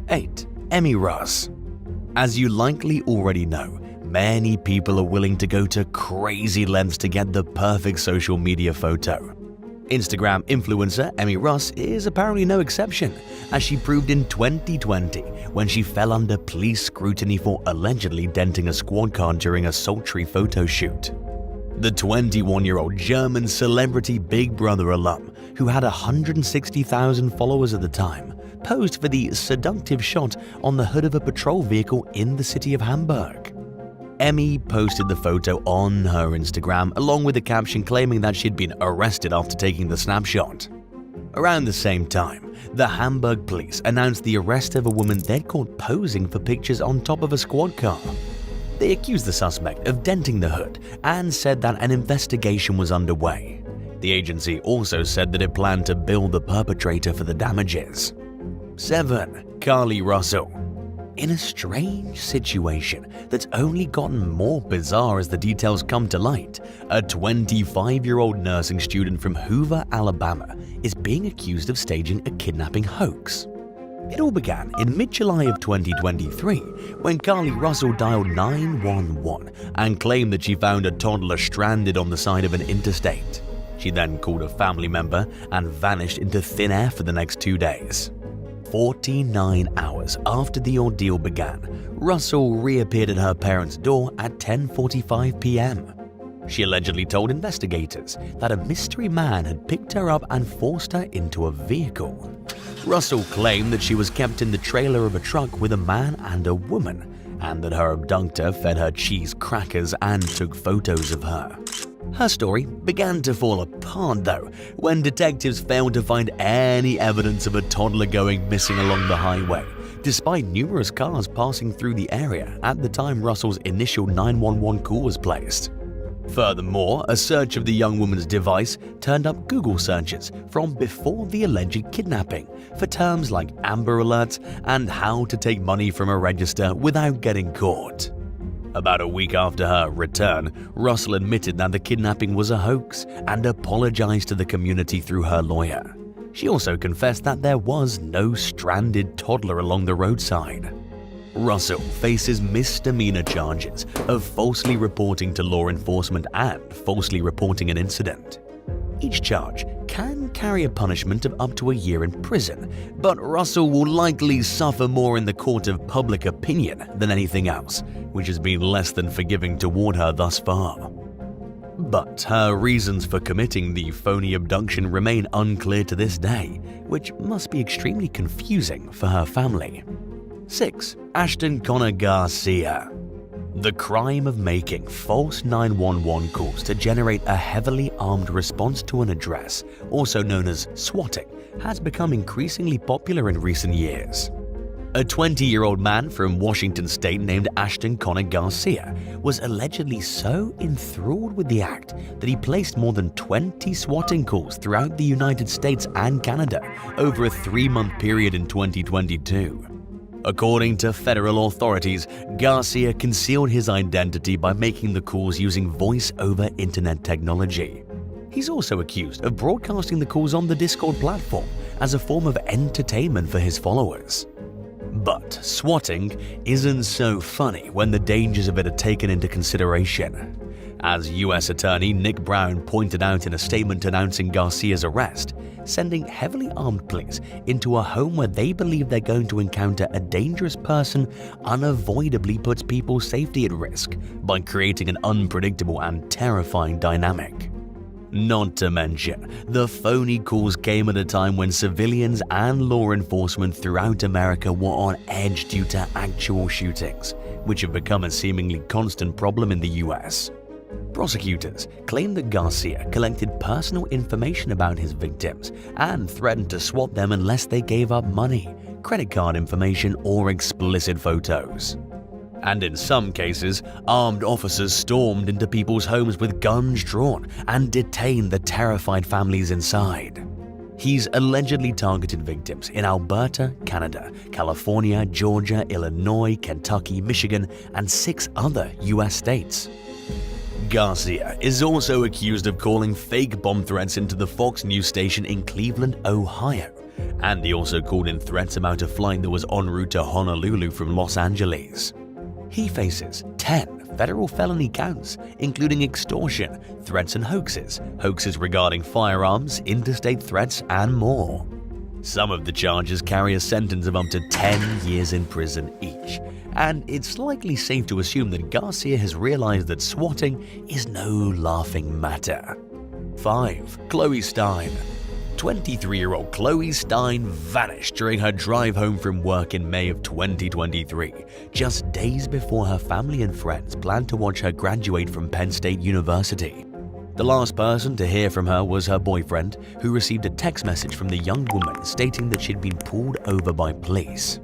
8. Emmy Russ. As you likely already know, many people are willing to go to crazy lengths to get the perfect social media photo. Instagram influencer Emmy Russ is apparently no exception, as she proved in 2020 when she fell under police scrutiny for allegedly denting a squad car during a sultry photo shoot. The 21-year-old German celebrity Big Brother alum, who had 160,000 followers at the time, posed for the seductive shot on the hood of a patrol vehicle in the city of Hamburg. Emmy posted the photo on her Instagram along with a caption claiming that she'd been arrested after taking the snapshot. Around the same time, the Hamburg police announced the arrest of a woman they'd caught posing for pictures on top of a squad car. They accused the suspect of denting the hood and said that an investigation was underway. The agency also said that it planned to bill the perpetrator for the damages. 7. Carlee Russell. In a strange situation that's only gotten more bizarre as the details come to light, a 25-year-old nursing student from Hoover, Alabama, is being accused of staging a kidnapping hoax. It all began in mid-July of 2023 when Carlee Russell dialed 911 and claimed that she found a toddler stranded on the side of an interstate. She then called a family member and vanished into thin air for the next 2 days. 49 hours after the ordeal began, Russell reappeared at her parents' door at 10:45 p.m. She allegedly told investigators that a mystery man had picked her up and forced her into a vehicle. Russell claimed that she was kept in the trailer of a truck with a man and a woman, and that her abductor fed her cheese crackers and took photos of her. Her story began to fall apart though, when detectives failed to find any evidence of a toddler going missing along the highway, despite numerous cars passing through the area at the time Russell's initial 911 call was placed. Furthermore, a search of the young woman's device turned up Google searches from before the alleged kidnapping for terms like Amber Alerts and how to take money from a register without getting caught. About a week after her return, Russell admitted that the kidnapping was a hoax and apologized to the community through her lawyer. She also confessed that there was no stranded toddler along the roadside. Russell faces misdemeanor charges of falsely reporting to law enforcement and falsely reporting an incident. Each charge can carry a punishment of up to a year in prison, but Russell will likely suffer more in the court of public opinion than anything else, which has been less than forgiving toward her thus far. But her reasons for committing the phony abduction remain unclear to this day, which must be extremely confusing for her family. 6. Ashton Garcia. The crime of making false 911 calls to generate a heavily armed response to an address, also known as swatting, has become increasingly popular in recent years. A 20-year-old man from Washington state named Ashton Garcia was allegedly so enthralled with the act that he placed more than 20 swatting calls throughout the United States and Canada over a 3-month period in 2022. According to federal authorities, Garcia concealed his identity by making the calls using voice-over internet technology. He's also accused of broadcasting the calls on the Discord platform as a form of entertainment for his followers. But swatting isn't so funny when the dangers of it are taken into consideration. As U.S. Attorney Nick Brown pointed out in a statement announcing Garcia's arrest, sending heavily armed police into a home where they believe they're going to encounter a dangerous person unavoidably puts people's safety at risk by creating an unpredictable and terrifying dynamic. Not to mention, the phony calls came at a time when civilians and law enforcement throughout America were on edge due to actual shootings, which have become a seemingly constant problem in the U.S. Prosecutors claim that Garcia collected personal information about his victims and threatened to swat them unless they gave up money, credit card information, or explicit photos. And in some cases, armed officers stormed into people's homes with guns drawn and detained the terrified families inside. He's allegedly targeted victims in Alberta, Canada, California, Georgia, Illinois, Kentucky, Michigan, and 6 other U.S. states. Garcia is also accused of calling fake bomb threats into the Fox News station in Cleveland, Ohio, and he also called in threats about a flight that was en route to Honolulu from Los Angeles. He faces 10 federal felony counts, including extortion, threats and hoaxes regarding firearms, interstate threats, and more. Some of the charges carry a sentence of up to 10 years in prison each, and it's likely safe to assume that Garcia has realized that swatting is no laughing matter. 5. Chloe Stein. 23-year-old Chloe Stein vanished during her drive home from work in May of 2023, just days before her family and friends planned to watch her graduate from Penn State University. The last person to hear from her was her boyfriend, who received a text message from the young woman stating that she'd been pulled over by police.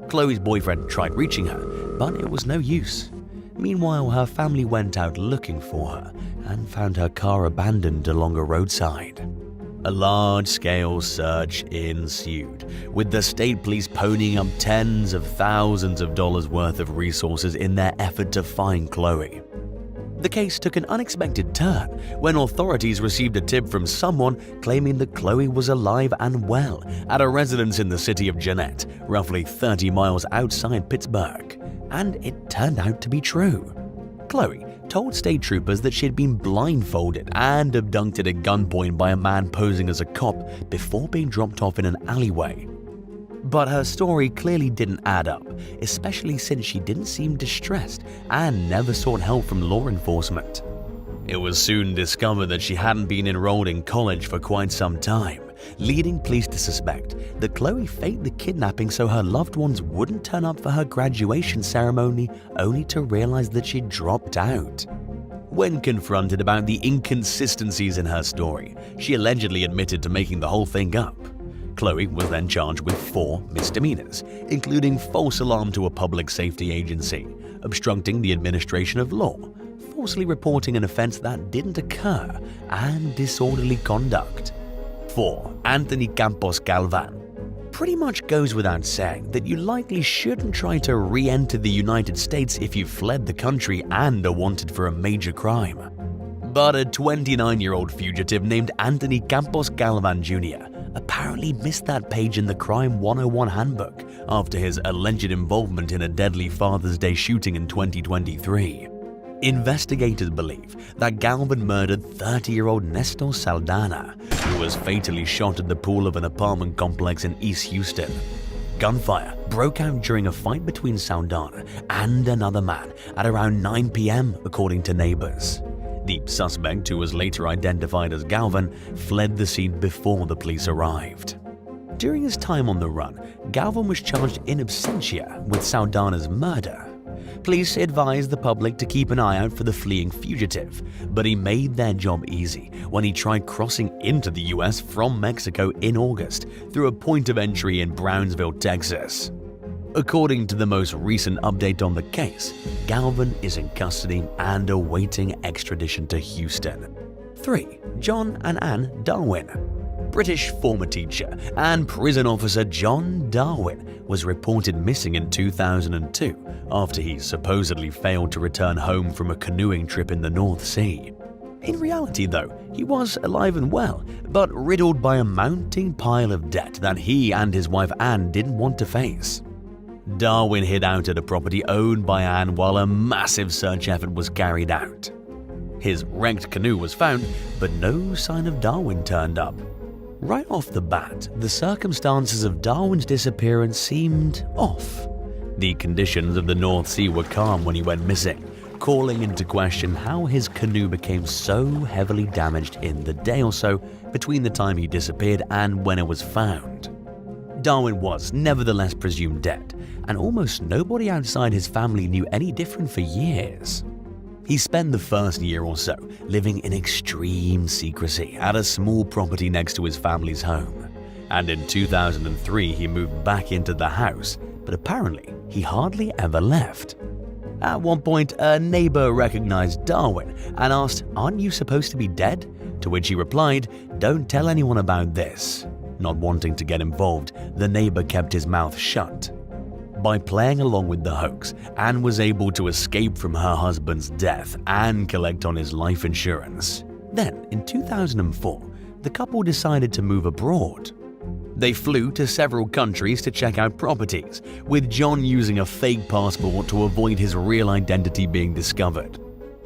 Chloe's boyfriend tried reaching her, but it was no use. Meanwhile, her family went out looking for her and found her car abandoned along a roadside. A large-scale search ensued, with the state police ponying up tens of thousands of dollars worth of resources in their effort to find Chloe. The case took an unexpected turn when authorities received a tip from someone claiming that Chloe was alive and well at a residence in the city of Jeannette, roughly 30 miles outside Pittsburgh, and it turned out to be true. Chloe told state troopers that she had been blindfolded and abducted at gunpoint by a man posing as a cop before being dropped off in an alleyway. But her story clearly didn't add up, especially since she didn't seem distressed and never sought help from law enforcement. It was soon discovered that she hadn't been enrolled in college for quite some time, leading police to suspect that Chloe faked the kidnapping so her loved ones wouldn't turn up for her graduation ceremony, only to realize that she'd dropped out. When confronted about the inconsistencies in her story, she allegedly admitted to making the whole thing up. Chloe was then charged with 4 misdemeanors, including false alarm to a public safety agency, obstructing the administration of law, falsely reporting an offense that didn't occur, and disorderly conduct. 4. Anthony Campos Galvan. Pretty much goes without saying that you likely shouldn't try to re-enter the United States if you've fled the country and are wanted for a major crime. But a 29-year-old fugitive named Anthony Campos Galvan Jr. apparently missed that page in the Crime 101 handbook after his alleged involvement in a deadly Father's Day shooting in 2023. Investigators believe that Galvan murdered 30-year-old Nestor Saldana, who was fatally shot at the pool of an apartment complex in East Houston. Gunfire broke out during a fight between Saldana and another man at around 9 p.m., according to neighbors. The suspect, who was later identified as Galvan, fled the scene before the police arrived. During his time on the run, Galvan was charged in absentia with Saldana's murder. Police advised the public to keep an eye out for the fleeing fugitive, but he made their job easy when he tried crossing into the U.S. from Mexico in August through a point of entry in Brownsville, Texas. According to the most recent update on the case, Galvan is in custody and awaiting extradition to Houston. 3. John and Ann Darwin. British former teacher and prison officer John Darwin was reported missing in 2002 after he supposedly failed to return home from a canoeing trip in the North Sea. In reality, though, he was alive and well, but riddled by a mounting pile of debt that he and his wife Ann didn't want to face. Darwin hid out at a property owned by Ann while a massive search effort was carried out. His wrecked canoe was found, but no sign of Darwin turned up. Right off the bat, the circumstances of Darwin's disappearance seemed off. The conditions of the North Sea were calm when he went missing, calling into question how his canoe became so heavily damaged in the day or so between the time he disappeared and when it was found. Darwin was nevertheless presumed dead, and almost nobody outside his family knew any different for years. He spent the first year or so living in extreme secrecy at a small property next to his family's home, and in 2003 he moved back into the house, but apparently he hardly ever left. At one point, a neighbor recognized Darwin and asked, "Aren't you supposed to be dead?" To which he replied, "Don't tell anyone about this." Not wanting to get involved, the neighbor kept his mouth shut. By playing along with the hoax, Ann was able to escape from her husband's death and collect on his life insurance. Then, in 2004, the couple decided to move abroad. They flew to several countries to check out properties, with John using a fake passport to avoid his real identity being discovered.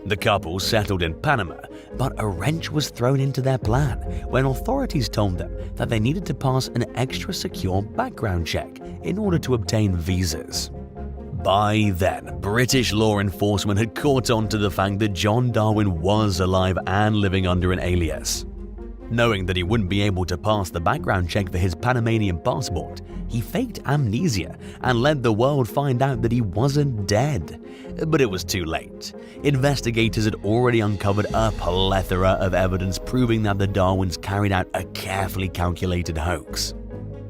The couple settled in Panama, but a wrench was thrown into their plan when authorities told them that they needed to pass an extra secure background check in order to obtain visas. By then, British law enforcement had caught on to the fact that John Darwin was alive and living under an alias. Knowing that he wouldn't be able to pass the background check for his Panamanian passport, he faked amnesia and let the world find out that he wasn't dead. But it was too late. Investigators had already uncovered a plethora of evidence proving that the Darwins carried out a carefully calculated hoax.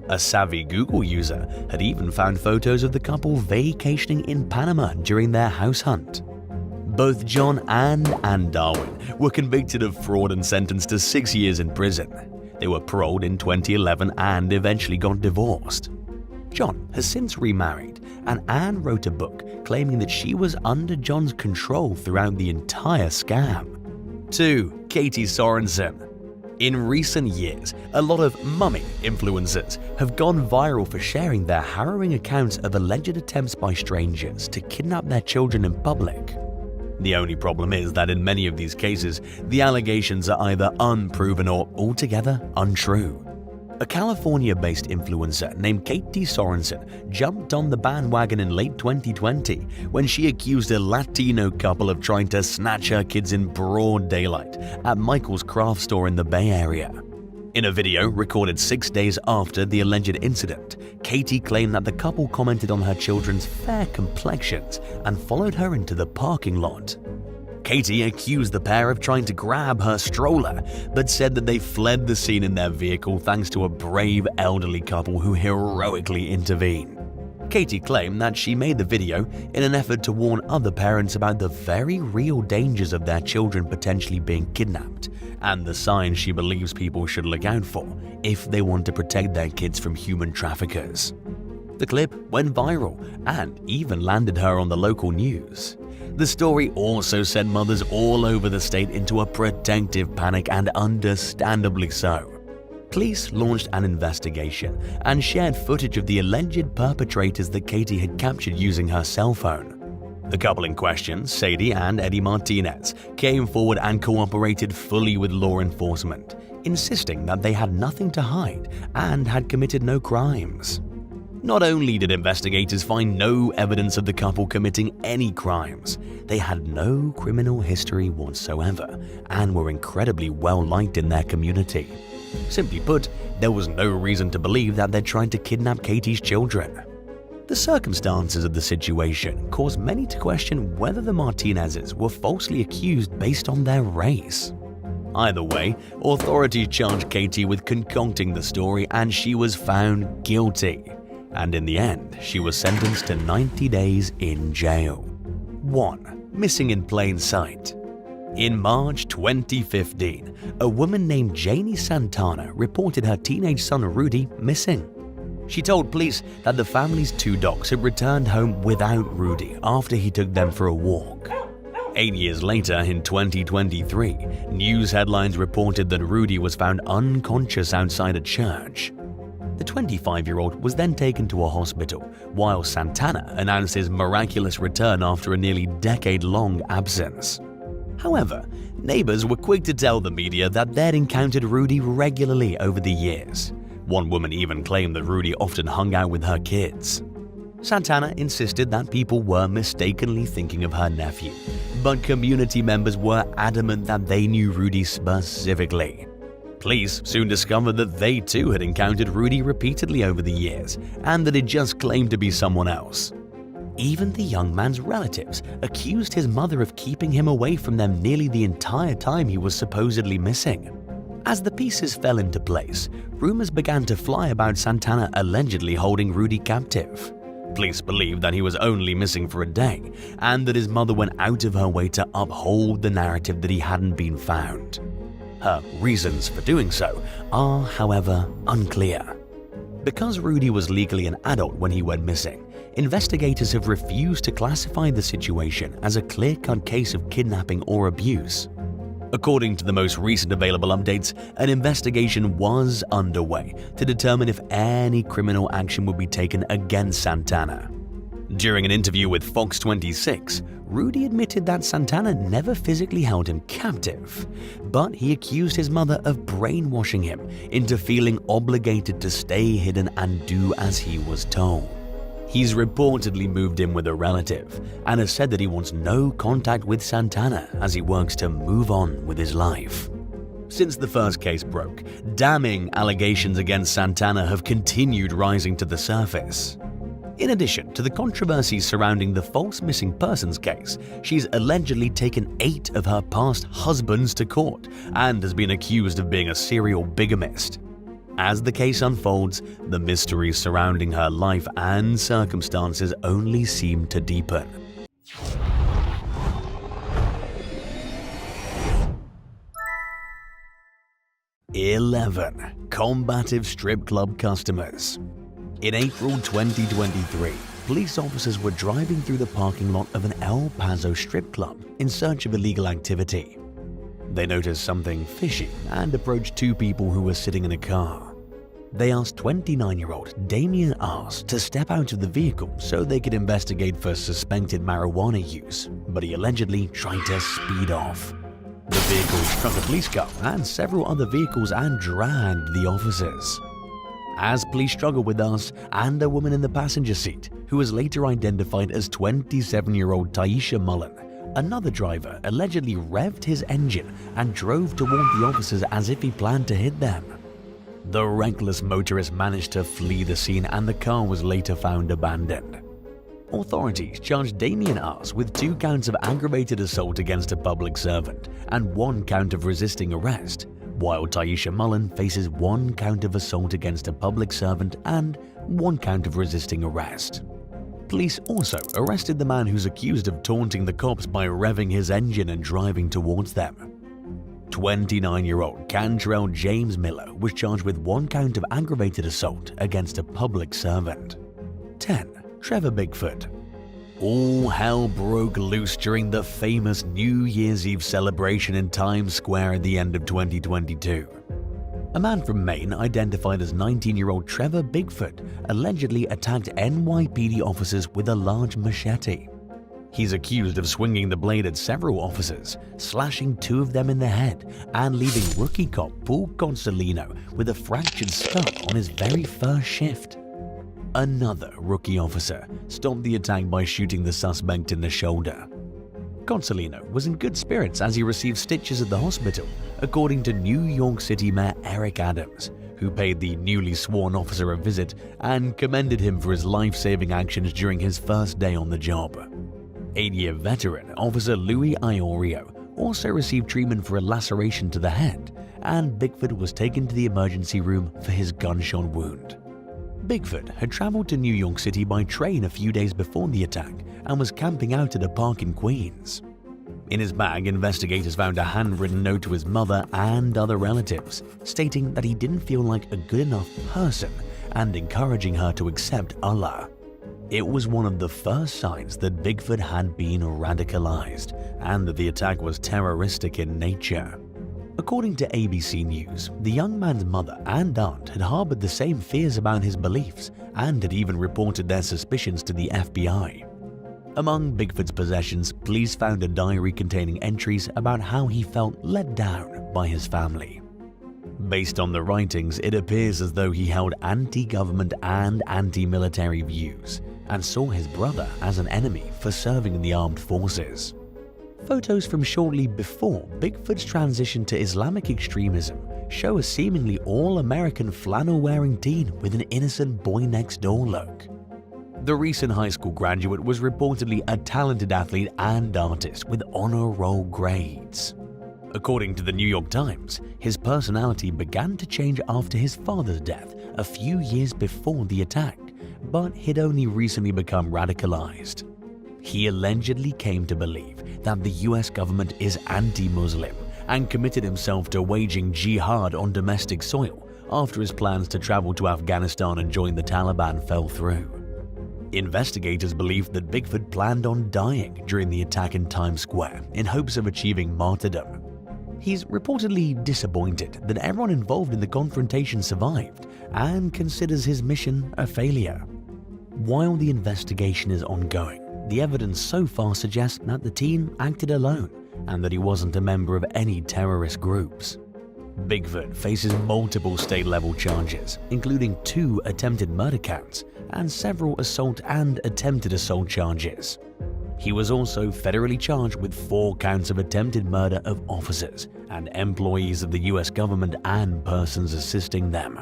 A savvy Google user had even found photos of the couple vacationing in Panama during their house hunt. Both John and Anne Darwin were convicted of fraud and sentenced to 6 years in prison. They were paroled in 2011 and eventually got divorced. John has since remarried, and Anne wrote a book claiming that she was under John's control throughout the entire scam. 2. Katie Sorensen. In recent years, a lot of mummy influencers have gone viral for sharing their harrowing accounts of alleged attempts by strangers to kidnap their children in public. The only problem is that in many of these cases, the allegations are either unproven or altogether untrue. A California-based influencer named Katie Sorensen jumped on the bandwagon in late 2020 when she accused a Latino couple of trying to snatch her kids in broad daylight at Michael's craft store in the Bay Area. In a video recorded 6 days after the alleged incident, Katie claimed that the couple commented on her children's fair complexions and followed her into the parking lot. Katie accused the pair of trying to grab her stroller, but said that they fled the scene in their vehicle thanks to a brave elderly couple who heroically intervened. Katie claimed that she made the video in an effort to warn other parents about the very real dangers of their children potentially being kidnapped and the signs she believes people should look out for if they want to protect their kids from human traffickers. The clip went viral and even landed her on the local news. The story also sent mothers all over the state into a protective panic, and understandably so. Police launched an investigation and shared footage of the alleged perpetrators that Katie had captured using her cell phone. The couple in question, Sadie and Eddie Martinez, came forward and cooperated fully with law enforcement, insisting that they had nothing to hide and had committed no crimes. Not only did investigators find no evidence of the couple committing any crimes, they had no criminal history whatsoever and were incredibly well liked in their community. Simply put, there was no reason to believe that they're trying to kidnap Katie's children. The circumstances of the situation caused many to question whether the Martinezes were falsely accused based on their race. Either way, authorities charged Katie with concocting the story and she was found guilty. And in the end, she was sentenced to 90 days in jail. 1. Missing in plain sight. In March 2015, a woman named Janie Santana reported her teenage son Rudy missing. She told police that the family's 2 dogs had returned home without Rudy after he took them for a walk. 8 years later, in 2023, news headlines reported that Rudy was found unconscious outside a church. The 25-year-old was then taken to a hospital, while Santana announced his miraculous return after a nearly decade-long absence. However, neighbors were quick to tell the media that they'd encountered Rudy regularly over the years. One woman even claimed that Rudy often hung out with her kids. Santana insisted that people were mistakenly thinking of her nephew, but community members were adamant that they knew Rudy specifically. Police soon discovered that they too had encountered Rudy repeatedly over the years, and that he'd just claimed to be someone else. Even the young man's relatives accused his mother of keeping him away from them nearly the entire time he was supposedly missing. As the pieces fell into place, rumors began to fly about Santana allegedly holding Rudy captive. Police believed that he was only missing for a day, and that his mother went out of her way to uphold the narrative that he hadn't been found. Her reasons for doing so are, however, unclear. Because Rudy was legally an adult when he went missing, investigators have refused to classify the situation as a clear-cut case of kidnapping or abuse. According to the most recent available updates, an investigation was underway to determine if any criminal action would be taken against Santana. During an interview with Fox 26, Rudy admitted that Santana never physically held him captive, but he accused his mother of brainwashing him into feeling obligated to stay hidden and do as he was told. He's reportedly moved in with a relative and has said that he wants no contact with Santana as he works to move on with his life. Since the first case broke, damning allegations against Santana have continued rising to the surface. In addition to the controversies surrounding the false missing persons case, she's allegedly taken 8 of her past husbands to court and has been accused of being a serial bigamist. As the case unfolds, the mysteries surrounding her life and circumstances only seem to deepen. (11) Combative strip club customers. In April 2023, police officers were driving through the parking lot of an El Paso strip club in search of illegal activity. They noticed something fishy and approached 2 people who were sitting in a car. They asked 29-year-old Davion Cromartie to step out of the vehicle so they could investigate for suspected marijuana use, but he allegedly tried to speed off. The vehicle struck a police car and several other vehicles and dragged the officers. As police struggled with us and a woman in the passenger seat, who was later identified as 27-year-old Taisha Mullen, another driver allegedly revved his engine and drove toward the officers as if he planned to hit them. The reckless motorist managed to flee the scene and the car was later found abandoned. Authorities charged Davion Cromartie with 2 counts of aggravated assault against a public servant and 1 count of resisting arrest, while Taisha Mullen faces 1 count of assault against a public servant and 1 count of resisting arrest. Police also arrested the man who's accused of taunting the cops by revving his engine and driving towards them. 29-year-old Cantrell James Miller was charged with 1 count of aggravated assault against a public servant. 10. Trevor Bickford. All hell broke loose during the famous New Year's Eve celebration in Times Square at the end of 2022. A man from Maine identified as 19-year-old Trevor Bickford allegedly attacked NYPD officers with a large machete. He's accused of swinging the blade at several officers, slashing 2 of them in the head, and leaving rookie cop Paul Consolino with a fractured skull on his very first shift. Another rookie officer stopped the attack by shooting the suspect in the shoulder. Consolino was in good spirits as he received stitches at the hospital, according to New York City Mayor Eric Adams, who paid the newly sworn officer a visit and commended him for his life-saving actions during his first day on the job. 8-year veteran Officer Louis Iorio also received treatment for a laceration to the head, and Bickford was taken to the emergency room for his gunshot wound. Bickford had traveled to New York City by train a few days before the attack and was camping out at a park in Queens. In his bag, investigators found a handwritten note to his mother and other relatives, stating that he didn't feel like a good enough person and encouraging her to accept Allah. It was one of the first signs that Bickford had been radicalized and that the attack was terroristic in nature. According to ABC News, the young man's mother and aunt had harbored the same fears about his beliefs and had even reported their suspicions to the FBI. Among Bickford's possessions, police found a diary containing entries about how he felt let down by his family. Based on the writings, it appears as though he held anti-government and anti-military views and saw his brother as an enemy for serving in the armed forces. Photos from shortly before Bickford's transition to Islamic extremism show a seemingly all-American flannel-wearing teen with an innocent boy-next-door look. The recent high school graduate was reportedly a talented athlete and artist with honor roll grades. According to the New York Times, his personality began to change after his father's death a few years before the attack, but he'd only recently become radicalized. He allegedly came to believe that the US government is anti-Muslim and committed himself to waging jihad on domestic soil after his plans to travel to Afghanistan and join the Taliban fell through. Investigators believe that Bickford planned on dying during the attack in Times Square in hopes of achieving martyrdom. He's reportedly disappointed that everyone involved in the confrontation survived and considers his mission a failure. While the investigation is ongoing, the evidence so far suggests that the teen acted alone and that he wasn't a member of any terrorist groups. Bickford faces multiple state-level charges, including 2 attempted murder counts and several assault and attempted assault charges. He was also federally charged with 4 counts of attempted murder of officers and employees of the US government and persons assisting them.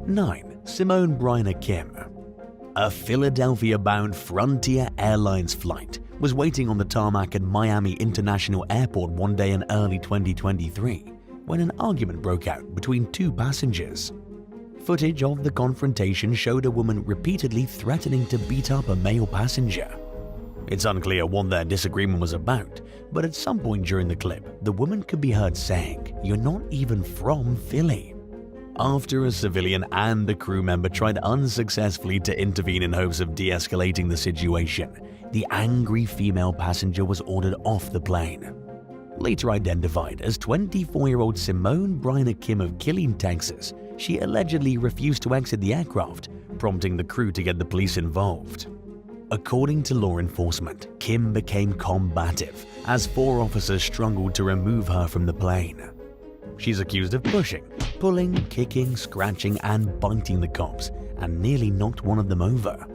9. Simone Kim. A Philadelphia-bound Frontier Airlines flight was waiting on the tarmac at Miami International Airport one day in early 2023 when an argument broke out between 2 passengers. Footage of the confrontation showed a woman repeatedly threatening to beat up a male passenger. It's unclear what their disagreement was about, but at some point during the clip, the woman could be heard saying, "You're not even from Philly." After a civilian and a crew member tried unsuccessfully to intervene in hopes of de-escalating the situation, the angry female passenger was ordered off the plane. Later identified as 24-year-old Simone Kim of Killeen, Texas, she allegedly refused to exit the aircraft, prompting the crew to get the police involved. According to law enforcement, Kim became combative as 4 officers struggled to remove her from the plane. She's accused of pushing, pulling, kicking, scratching, and biting the cops, and nearly knocked one of them over.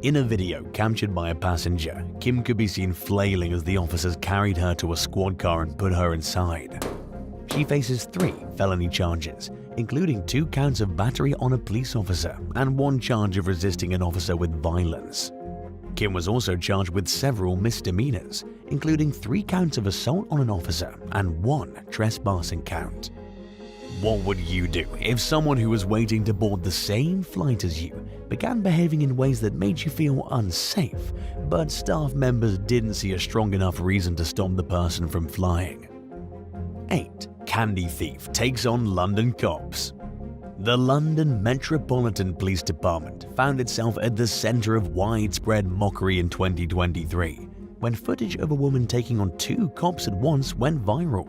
In a video captured by a passenger, Kim could be seen flailing as the officers carried her to a squad car and put her inside. She faces 3 felony charges, including 2 counts of battery on a police officer and 1 charge of resisting an officer with violence. Kim was also charged with several misdemeanors, including 3 counts of assault on an officer and 1 trespassing count. What would you do if someone who was waiting to board the same flight as you began behaving in ways that made you feel unsafe, but staff members didn't see a strong enough reason to stop the person from flying? 8. Candy thief takes on London cops. The London Metropolitan Police Department found itself at the center of widespread mockery in 2023 when footage of a woman taking on 2 cops at once went viral.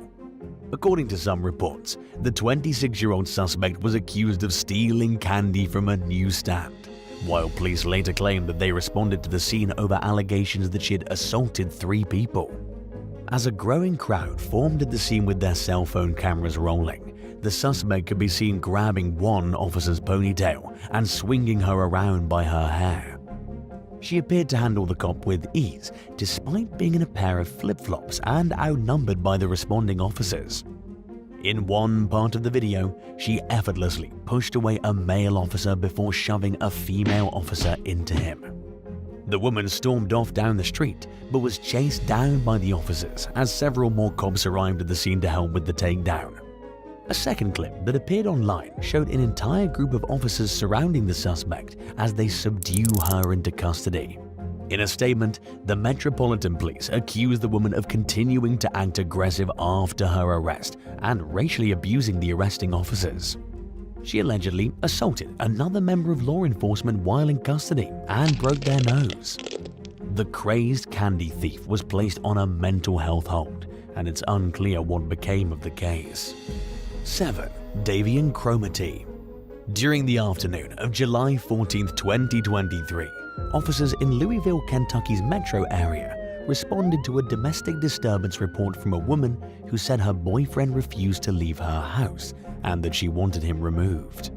According to some reports, the 26-year-old suspect was accused of stealing candy from a newsstand, while police later claimed that they responded to the scene over allegations that she had assaulted 3 people. As a growing crowd formed at the scene with their cell phone cameras rolling, the suspect could be seen grabbing one officer's ponytail and swinging her around by her hair. She appeared to handle the cop with ease, despite being in a pair of flip-flops and outnumbered by the responding officers. In one part of the video, she effortlessly pushed away a male officer before shoving a female officer into him. The woman stormed off down the street, but was chased down by the officers as several more cops arrived at the scene to help with the takedown. A second clip that appeared online showed an entire group of officers surrounding the suspect as they subdue her into custody. In a statement, the Metropolitan Police accused the woman of continuing to act aggressive after her arrest and racially abusing the arresting officers. She allegedly assaulted another member of law enforcement while in custody and broke their nose. The crazed candy thief was placed on a mental health hold, and it's unclear what became of the case. 7. Davion Cromartie. During the afternoon of July 14, 2023, officers in Louisville, Kentucky's metro area responded to a domestic disturbance report from a woman who said her boyfriend refused to leave her house and that she wanted him removed.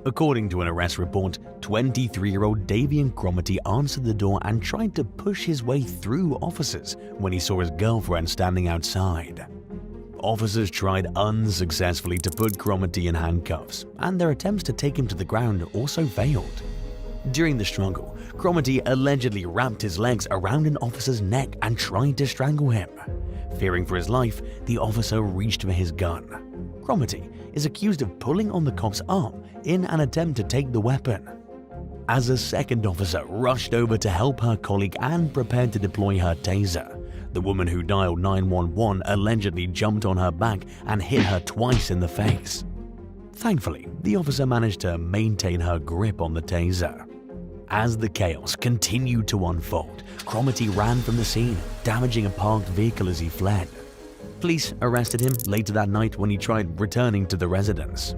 According to an arrest report, 23-year-old Davion Cromartie answered the door and tried to push his way through officers when he saw his girlfriend standing outside. Officers tried unsuccessfully to put Cromartie in handcuffs, and their attempts to take him to the ground also failed. During the struggle, Cromartie allegedly wrapped his legs around an officer's neck and tried to strangle him. Fearing for his life, the officer reached for his gun. Cromartie is accused of pulling on the cop's arm in an attempt to take the weapon. As a second officer rushed over to help her colleague and prepared to deploy her taser, the woman who dialed 911 allegedly jumped on her back and hit her twice in the face. Thankfully, the officer managed to maintain her grip on the taser. As the chaos continued to unfold, Cromartie ran from the scene, damaging a parked vehicle as he fled. Police arrested him later that night when he tried returning to the residence.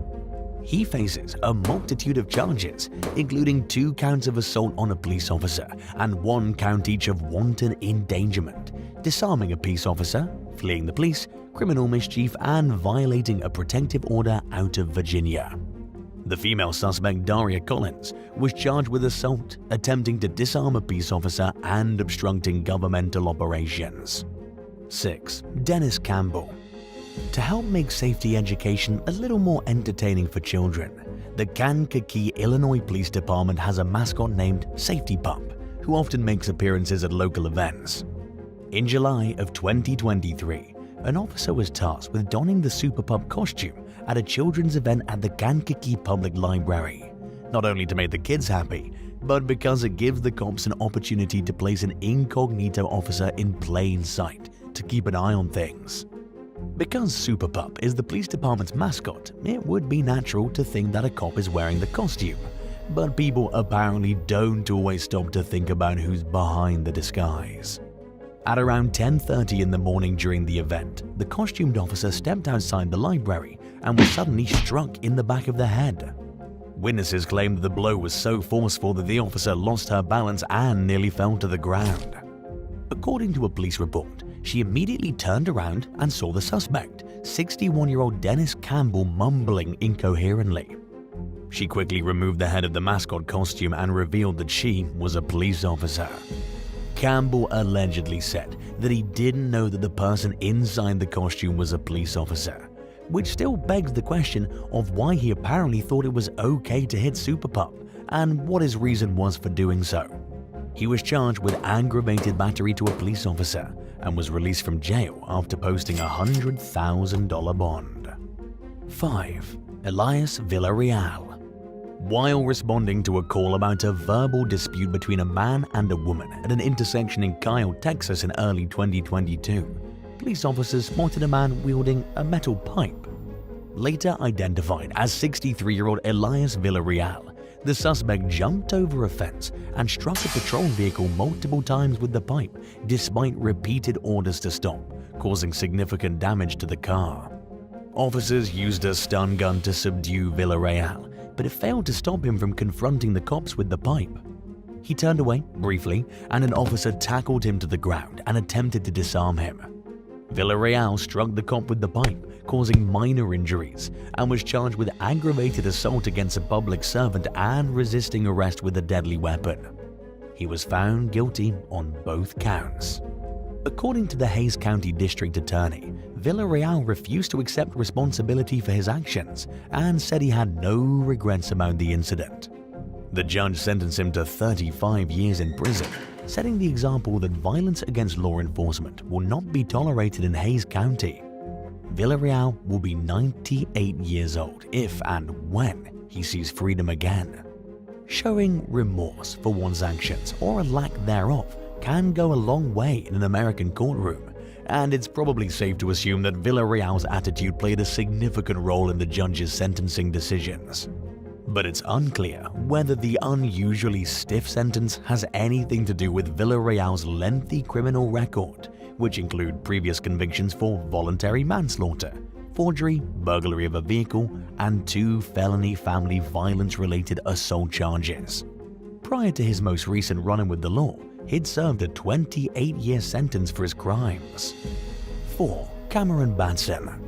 He faces a multitude of charges, including 2 counts of assault on a police officer and 1 count each of wanton endangerment, disarming a peace officer, fleeing the police, criminal mischief, and violating a protective order out of Virginia. The female suspect, Daria Collins, was charged with assault, attempting to disarm a peace officer, and obstructing governmental operations. 6. Dennis Campbell. To help make safety education a little more entertaining for children, the Kankakee, Illinois Police Department has a mascot named Safety Pup, who often makes appearances at local events. In July of 2023, an officer was tasked with donning the Super Pup costume at a children's event at the Kankakee Public Library, not only to make the kids happy, but because it gives the cops an opportunity to place an incognito officer in plain sight to keep an eye on things. Because Super Pup is the police department's mascot, it would be natural to think that a cop is wearing the costume, but people apparently don't always stop to think about who's behind the disguise. At around 10:30 in the morning during the event, the costumed officer stepped outside the library and was suddenly struck in the back of the head. Witnesses claimed that the blow was so forceful that the officer lost her balance and nearly fell to the ground. According to a police report, she immediately turned around and saw the suspect, 61-year-old Dennis Campbell, mumbling incoherently. She quickly removed the head of the mascot costume and revealed that she was a police officer. Campbell allegedly said that he didn't know that the person inside the costume was a police officer, which still begs the question of why he apparently thought it was okay to hit Super Pup and what his reason was for doing so. He was charged with aggravated battery to a police officer and was released from jail after posting a $100,000 bond. 5. Elias Villarreal. While responding to a call about a verbal dispute between a man and a woman at an intersection in Kyle, Texas in early 2022, police officers spotted a man wielding a metal pipe. Later identified as 63-year-old Elias Villarreal, the suspect jumped over a fence and struck a patrol vehicle multiple times with the pipe, despite repeated orders to stop, causing significant damage to the car. Officers used a stun gun to subdue Villarreal, but it failed to stop him from confronting the cops with the pipe. He turned away briefly, and an officer tackled him to the ground and attempted to disarm him. Villarreal struck the cop with the pipe, causing minor injuries, and was charged with aggravated assault against a public servant and resisting arrest with a deadly weapon. He was found guilty on both counts. According to the Hays County District Attorney, Villarreal refused to accept responsibility for his actions and said he had no regrets about the incident. The judge sentenced him to 35 years in prison, setting the example that violence against law enforcement will not be tolerated in Hays County. Villarreal will be 98 years old if and when he sees freedom again. Showing remorse for one's actions or a lack thereof can go a long way in an American courtroom, and it's probably safe to assume that Villarreal's attitude played a significant role in the judge's sentencing decisions. But it's unclear whether the unusually stiff sentence has anything to do with Villarreal's lengthy criminal record, which include previous convictions for voluntary manslaughter, forgery, burglary of a vehicle, and 2 felony family violence-related assault charges. Prior to his most recent run-in with the law, he'd served a 28-year sentence for his crimes. 4. Cameron Batson.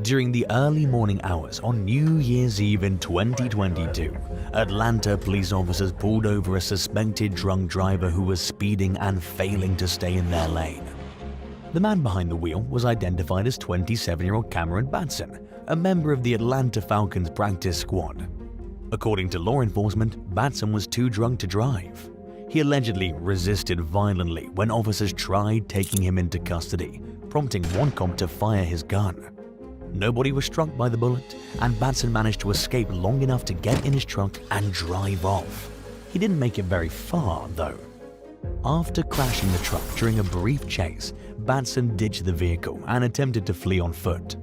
During the early morning hours on New Year's Eve in 2022, Atlanta police officers pulled over a suspected drunk driver who was speeding and failing to stay in their lane. The man behind the wheel was identified as 27-year-old Cameron Batson, a member of the Atlanta Falcons practice squad. According to law enforcement, Batson was too drunk to drive. He allegedly resisted violently when officers tried taking him into custody, prompting one cop to fire his gun. Nobody was struck by the bullet, and Batson managed to escape long enough to get in his truck and drive off. He didn't make it very far, though. After crashing the truck during a brief chase, Batson ditched the vehicle and attempted to flee on foot.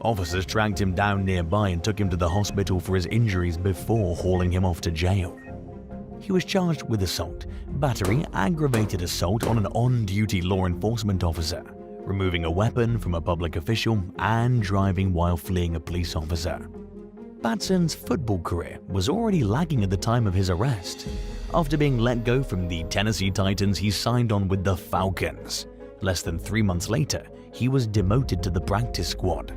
Officers tracked him down nearby and took him to the hospital for his injuries before hauling him off to jail. He was charged with assault, battery, aggravated assault on an on-duty law enforcement officer, removing a weapon from a public official, and driving while fleeing a police officer. Batson's football career was already lagging at the time of his arrest. After being let go from the Tennessee Titans, he signed on with the Falcons. Less than 3 months later, he was demoted to the practice squad.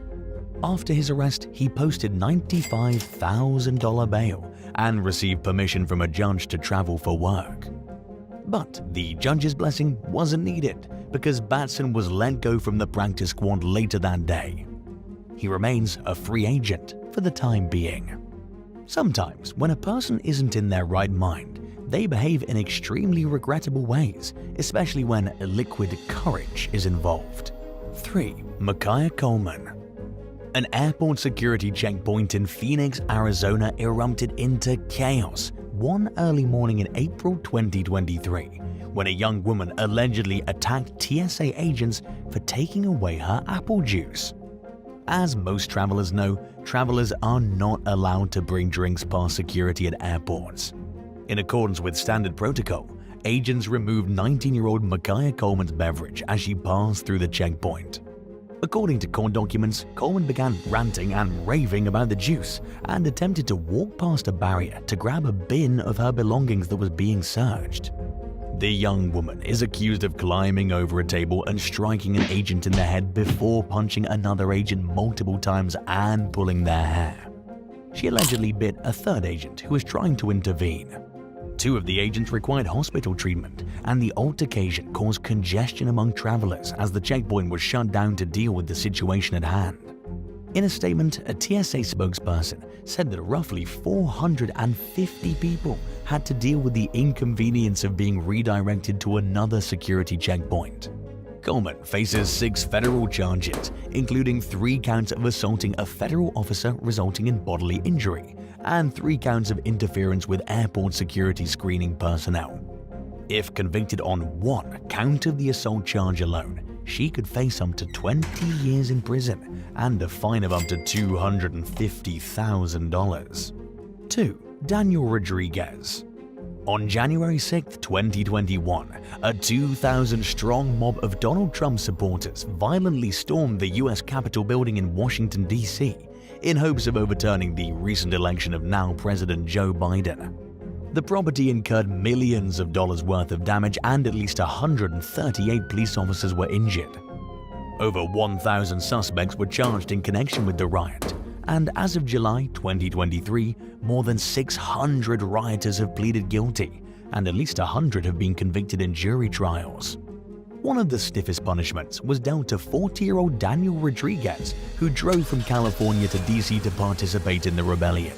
After his arrest, he posted $95,000 bail and received permission from a judge to travel for work. But the judge's blessing wasn't needed because Batson was let go from the practice squad later that day. He remains a free agent for the time being. Sometimes, when a person isn't in their right mind, they behave in extremely regrettable ways, especially when liquid courage is involved. 3. Makiah Coleman. An airport security checkpoint in Phoenix, Arizona erupted into chaos one early morning in April 2023 when a young woman allegedly attacked TSA agents for taking away her apple juice. As most travelers know, travelers are not allowed to bring drinks past security at airports. In accordance with standard protocol, agents removed 19-year-old Makiah Coleman's beverage as she passed through the checkpoint. According to court documents, Coleman began ranting and raving about the juice and attempted to walk past a barrier to grab a bin of her belongings that was being searched. The young woman is accused of climbing over a table and striking an agent in the head before punching another agent multiple times and pulling their hair. She allegedly bit a third agent who was trying to intervene. 2 of the agents required hospital treatment, and the altercation caused congestion among travelers as the checkpoint was shut down to deal with the situation at hand. In a statement, a TSA spokesperson said that roughly 450 people had to deal with the inconvenience of being redirected to another security checkpoint. Coleman faces 6 federal charges, including 3 counts of assaulting a federal officer resulting in bodily injury, and 3 counts of interference with airport security screening personnel. If convicted on 1 count of the assault charge alone, she could face up to 20 years in prison and a fine of up to $250,000. 2. Daniel Rodriguez. On January 6, 2021, a 2,000-strong mob of Donald Trump supporters violently stormed the U.S. Capitol building in Washington, D.C., in hopes of overturning the recent election of now President Joe Biden. The property incurred millions of dollars worth of damage and at least 138 police officers were injured. Over 1,000 suspects were charged in connection with the riot, and as of July 2023, more than 600 rioters have pleaded guilty, and at least 100 have been convicted in jury trials. One of the stiffest punishments was dealt to 40-year-old Daniel Rodriguez, who drove from California to DC to participate in the rebellion.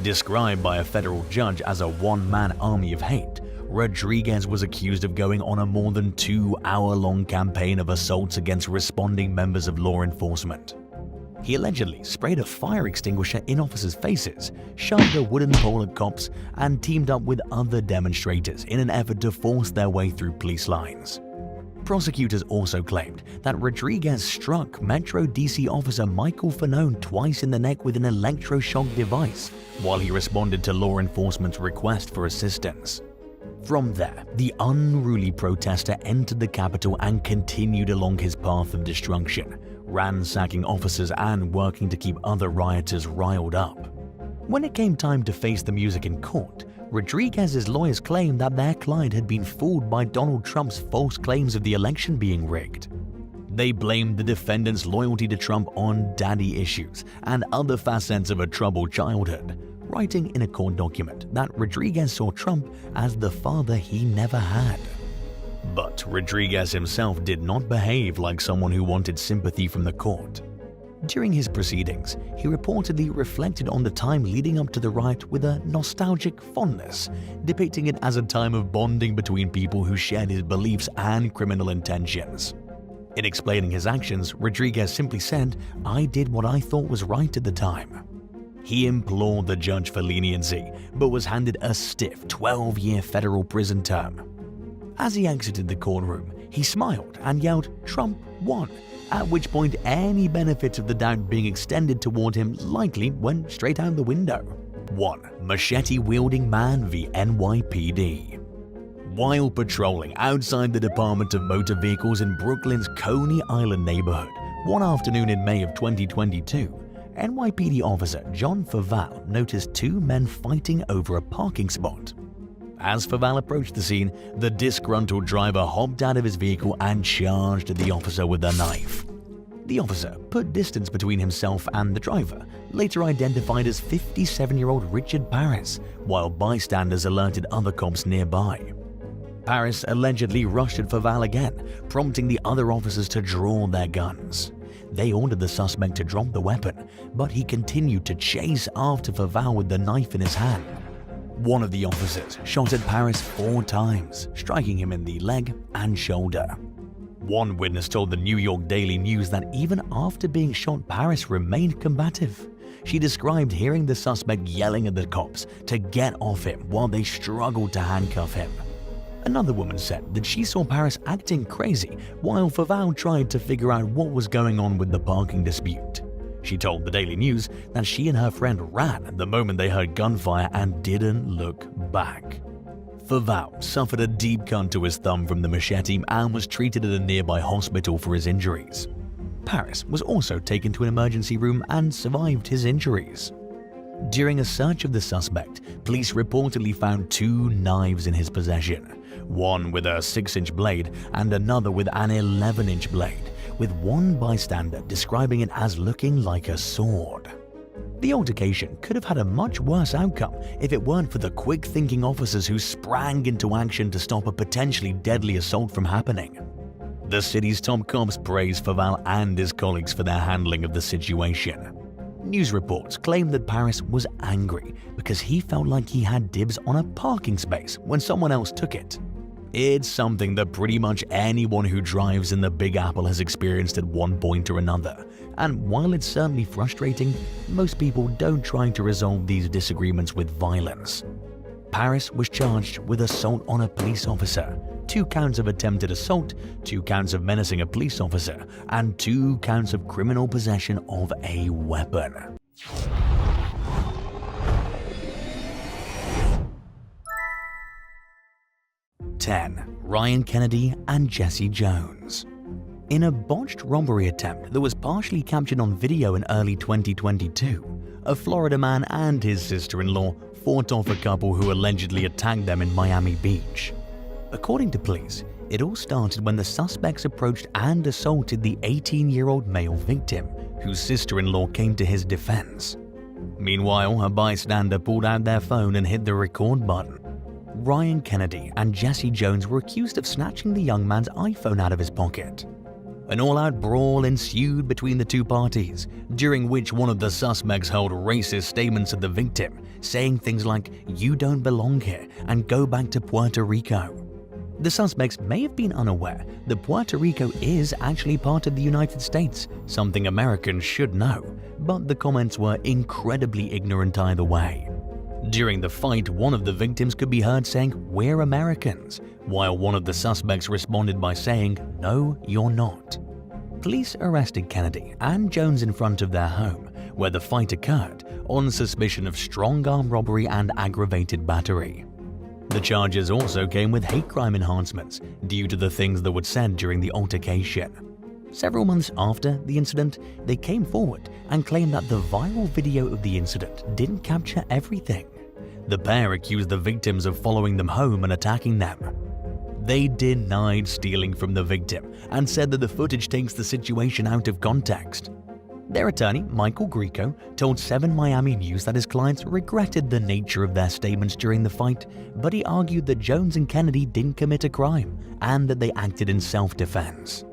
Described by a federal judge as a one-man army of hate, Rodriguez was accused of going on a more than 2-hour-long campaign of assaults against responding members of law enforcement. He allegedly sprayed a fire extinguisher in officers' faces, shoved a wooden pole at cops, and teamed up with other demonstrators in an effort to force their way through police lines. Prosecutors also claimed that Rodriguez struck Metro DC officer Michael Fanone twice in the neck with an electroshock device while he responded to law enforcement's request for assistance. From there, the unruly protester entered the Capitol and continued along his path of destruction, ransacking officers and working to keep other rioters riled up. When it came time to face the music in court, Rodriguez's lawyers claimed that their client had been fooled by Donald Trump's false claims of the election being rigged. They blamed the defendant's loyalty to Trump on daddy issues and other facets of a troubled childhood, writing in a court document that Rodriguez saw Trump as the father he never had. But Rodriguez himself did not behave like someone who wanted sympathy from the court. During his proceedings, he reportedly reflected on the time leading up to the riot with a nostalgic fondness, depicting it as a time of bonding between people who shared his beliefs and criminal intentions. In explaining his actions, Rodriguez simply said, "I did what I thought was right at the time." He implored the judge for leniency, but was handed a stiff 12-year federal prison term. As he exited the courtroom, he smiled and yelled, "Trump won," at which point any benefit of the doubt being extended toward him likely went straight out the window. 1. Machete-wielding man v. NYPD. While patrolling outside the Department of Motor Vehicles in Brooklyn's Coney Island neighborhood one afternoon in May of 2022, NYPD officer John Faval noticed two men fighting over a parking spot. As Faval approached the scene, the disgruntled driver hopped out of his vehicle and charged at the officer with a knife. The officer put distance between himself and the driver, later identified as 57-year-old Richard Paris, while bystanders alerted other cops nearby. Paris allegedly rushed at Faval again, prompting the other officers to draw their guns. They ordered the suspect to drop the weapon, but he continued to chase after Faval with the knife in his hand. One of the officers shot at Paris 4 times, striking him in the leg and shoulder. One witness told the New York Daily News that even after being shot, Paris remained combative. She described hearing the suspect yelling at the cops to get off him while they struggled to handcuff him. Another woman said that she saw Paris acting crazy while Faval tried to figure out what was going on with the parking dispute. She told the Daily News that she and her friend ran the moment they heard gunfire and didn't look back. Faval suffered a deep cut to his thumb from the machete and was treated at a nearby hospital for his injuries. Paris was also taken to an emergency room and survived his injuries. During a search of the suspect, police reportedly found 2 knives in his possession, one with a 6-inch blade and another with an 11-inch blade, with one bystander describing it as looking like a sword. The altercation could have had a much worse outcome if it weren't for the quick-thinking officers who sprang into action to stop a potentially deadly assault from happening. The city's top cops praised Faval and his colleagues for their handling of the situation. News reports claim that Paris was angry because he felt like he had dibs on a parking space when someone else took it. It's something that pretty much anyone who drives in the Big Apple has experienced at one point or another, and while it's certainly frustrating, most people don't try to resolve these disagreements with violence. Paris was charged with assault on a police officer, 2 counts of attempted assault, 2 counts of menacing a police officer, and 2 counts of criminal possession of a weapon. Ryan Kennedy and Jesse Jones. In a botched robbery attempt that was partially captured on video in early 2022, a Florida man and his sister-in-law fought off a couple who allegedly attacked them in Miami Beach. According to police, it all started when the suspects approached and assaulted the 18-year-old male victim, whose sister-in-law came to his defense. Meanwhile, a bystander pulled out their phone and hit the record button. Ryan Kennedy and Jesse Jones were accused of snatching the young man's iPhone out of his pocket. An all-out brawl ensued between the two parties, during which one of the suspects hurled racist statements at the victim, saying things like, "You don't belong here," and "Go back to Puerto Rico." The suspects may have been unaware that Puerto Rico is actually part of the United States, something Americans should know, but the comments were incredibly ignorant either way. During the fight, one of the victims could be heard saying, "We're Americans," while one of the suspects responded by saying, "No, you're not." Police arrested Kennedy and Jones in front of their home, where the fight occurred, on suspicion of strong-arm robbery and aggravated battery. The charges also came with hate crime enhancements due to the things that were said during the altercation. Several months after the incident, they came forward and claimed that the viral video of the incident didn't capture everything. The pair accused the victims of following them home and attacking them. They denied stealing from the victim and said that the footage takes the situation out of context. Their attorney, Michael Grieco, told 7 Miami News that his clients regretted the nature of their statements during the fight, but he argued that Jones and Kennedy didn't commit a crime and that they acted in self-defense.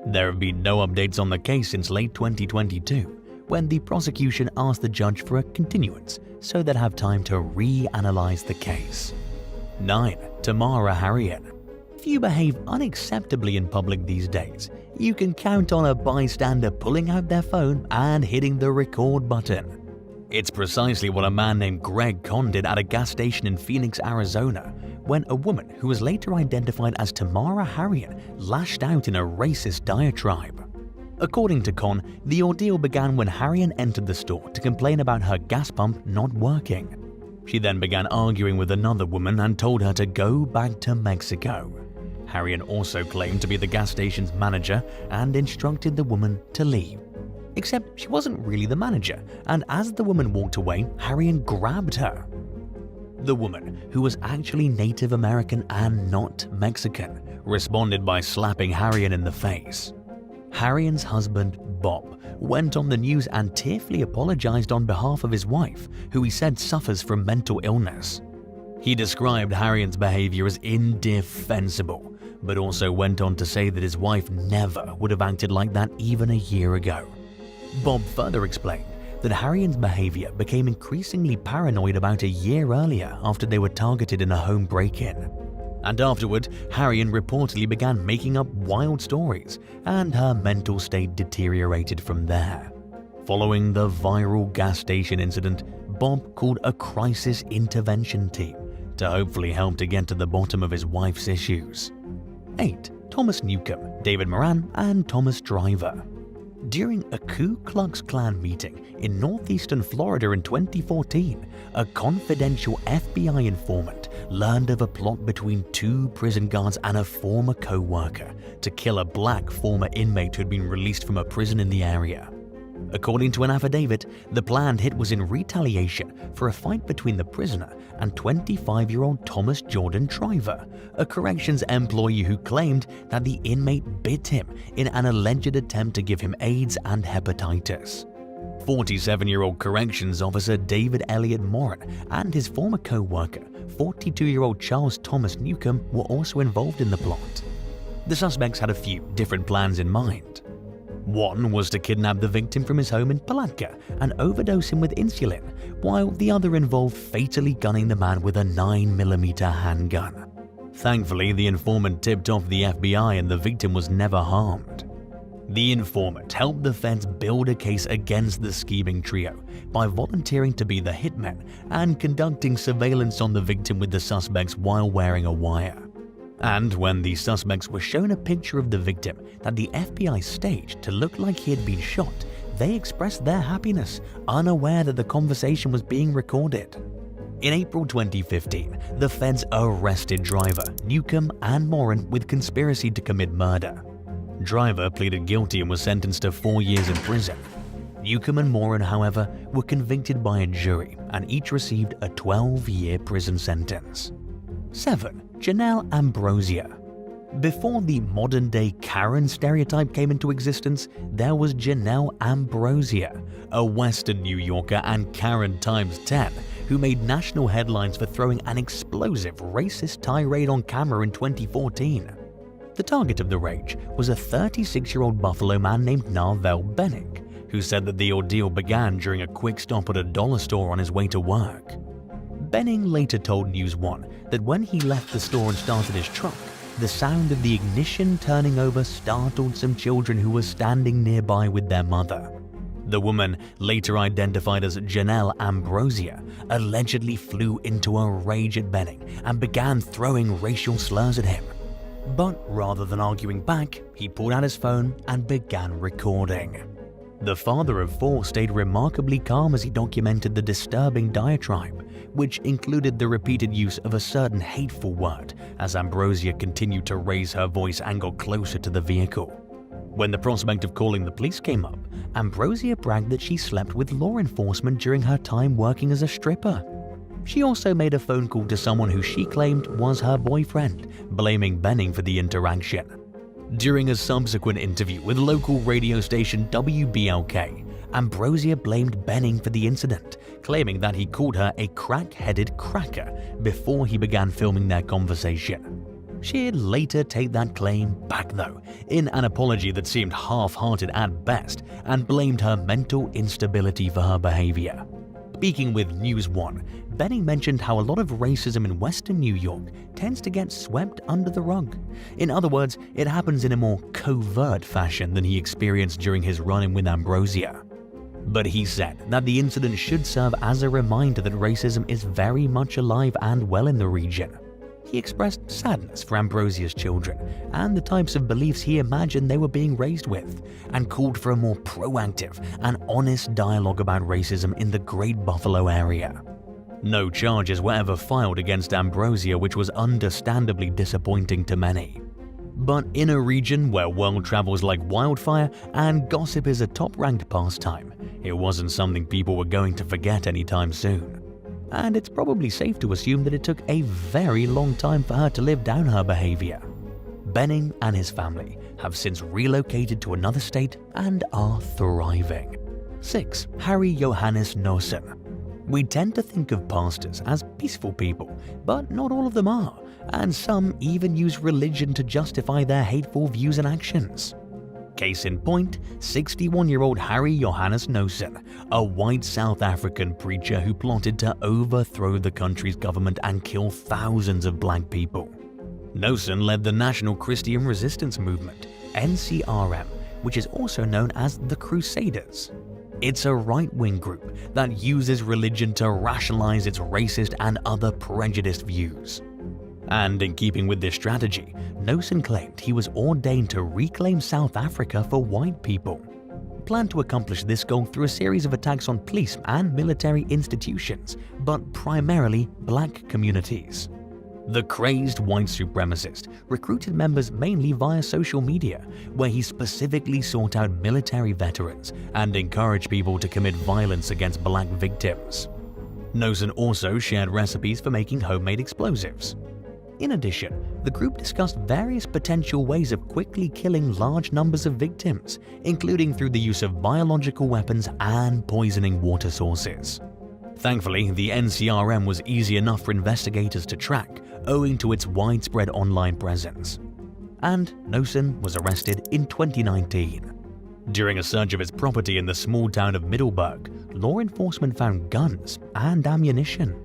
There have been no updates on the case since late 2022, when the prosecution asked the judge for a continuance so they'd have time to reanalyze the case. 9. Tamara Harrian. If you behave unacceptably in public these days, you can count on a bystander pulling out their phone and hitting the record button. It's precisely what a man named Greg Conn did at a gas station in Phoenix, Arizona, when a woman who was later identified as Tamara Harrian lashed out in a racist diatribe. According to Conn, the ordeal began when Harrian entered the store to complain about her gas pump not working. She then began arguing with another woman and told her to go back to Mexico. Harrian also claimed to be the gas station's manager and instructed the woman to leave. Except she wasn't really the manager, and as the woman walked away, Harrian grabbed her. The woman, who was actually Native American and not Mexican, responded by slapping Harrian in the face. Harrian's husband, Bob, went on the news and tearfully apologized on behalf of his wife, who he said suffers from mental illness. He described Harrian's behavior as indefensible, but also went on to say that his wife never would have acted like that even a year ago. Bob further explained that Harrian's behavior became increasingly paranoid about a year earlier after they were targeted in a home break-in. And afterward, Harrian reportedly began making up wild stories, and her mental state deteriorated from there. Following the viral gas station incident, Bob called a crisis intervention team to hopefully help to get to the bottom of his wife's issues. 8. Thomas Newcomb, David Moran, and Thomas Driver. During a Ku Klux Klan meeting in northeastern Florida in 2014, a confidential FBI informant learned of a plot between 2 prison guards and a former co-worker to kill a black former inmate who had been released from a prison in the area. According to an affidavit, the planned hit was in retaliation for a fight between the prisoner and 25-year-old Thomas Jordan Driver, a corrections employee who claimed that the inmate bit him in an alleged attempt to give him AIDS and hepatitis. 47-year-old corrections officer David Elliott Moran and his former co-worker, 42-year-old Charles Thomas Newcomb, were also involved in the plot. The suspects had a few different plans in mind. One was to kidnap the victim from his home in Palatka and overdose him with insulin, while the other involved fatally gunning the man with a 9mm handgun. Thankfully, the informant tipped off the FBI and the victim was never harmed. The informant helped the feds build a case against the scheming trio by volunteering to be the hitmen and conducting surveillance on the victim with the suspects while wearing a wire. And when the suspects were shown a picture of the victim that the FBI staged to look like he had been shot, they expressed their happiness, unaware that the conversation was being recorded. In April 2015, the feds arrested Driver, Newcomb, and Moran with conspiracy to commit murder. Driver pleaded guilty and was sentenced to 4 years in prison. Newcomb and Moran, however, were convicted by a jury and each received a 12-year prison sentence. 7. Janelle Ambrosia. Before the modern-day Karen stereotype came into existence, there was Janelle Ambrosia, a Western New Yorker and Karen times 10, who made national headlines for throwing an explosive racist tirade on camera in 2014. The target of the rage was a 36-year-old Buffalo man named Narvel Benning, who said that the ordeal began during a quick stop at a dollar store on his way to work. Benning later told News One that when he left the store and started his truck, the sound of the ignition turning over startled some children who were standing nearby with their mother. The woman, later identified as Janelle Ambrosia, allegedly flew into a rage at Benning and began throwing racial slurs at him. But rather than arguing back, he pulled out his phone and began recording. The father of 4 stayed remarkably calm as he documented the disturbing diatribe, which included the repeated use of a certain hateful word as Ambrosia continued to raise her voice and got closer to the vehicle. When the prospect of calling the police came up, Ambrosia bragged that she slept with law enforcement during her time working as a stripper. She also made a phone call to someone who she claimed was her boyfriend, blaming Benning for the interaction. During a subsequent interview with local radio station WBLK, Ambrosia blamed Benning for the incident, claiming that he called her a crack-headed cracker before he began filming their conversation. She'd later take that claim back though, in an apology that seemed half-hearted at best, and blamed her mental instability for her behavior. Speaking with News One, Benning mentioned how a lot of racism in Western New York tends to get swept under the rug. In other words, it happens in a more covert fashion than he experienced during his run-in with Ambrosia. But he said that the incident should serve as a reminder that racism is very much alive and well in the region. He expressed sadness for Ambrosia's children and the types of beliefs he imagined they were being raised with, and called for a more proactive and honest dialogue about racism in the Great Buffalo area. No charges were ever filed against Ambrosia, which was understandably disappointing to many. But in a region where world travels like wildfire and gossip is a top-ranked pastime, it wasn't something people were going to forget anytime soon. And it's probably safe to assume that it took a very long time for her to live down her behavior. Benning and his family have since relocated to another state and are thriving. 6. Harry Johannes Nosen. We tend to think of pastors as peaceful people, but not all of them are, and some even use religion to justify their hateful views and actions. Case in point, 61-year-old Harry Johannes Nosen, a white South African preacher who plotted to overthrow the country's government and kill thousands of black people. Nosen led the National Christian Resistance Movement, NCRM, which is also known as the Crusaders. It's a right-wing group that uses religion to rationalize its racist and other prejudiced views. And in keeping with this strategy, Nosen claimed he was ordained to reclaim South Africa for white people. He planned to accomplish this goal through a series of attacks on police and military institutions, but primarily black communities. The crazed white supremacist recruited members mainly via social media, where he specifically sought out military veterans and encouraged people to commit violence against black victims. Nosen also shared recipes for making homemade explosives. In addition, the group discussed various potential ways of quickly killing large numbers of victims, including through the use of biological weapons and poisoning water sources. Thankfully, the NCRM was easy enough for investigators to track, owing to its widespread online presence. And Nosen was arrested in 2019. During a search of his property in the small town of Middelburg, law enforcement found guns and ammunition.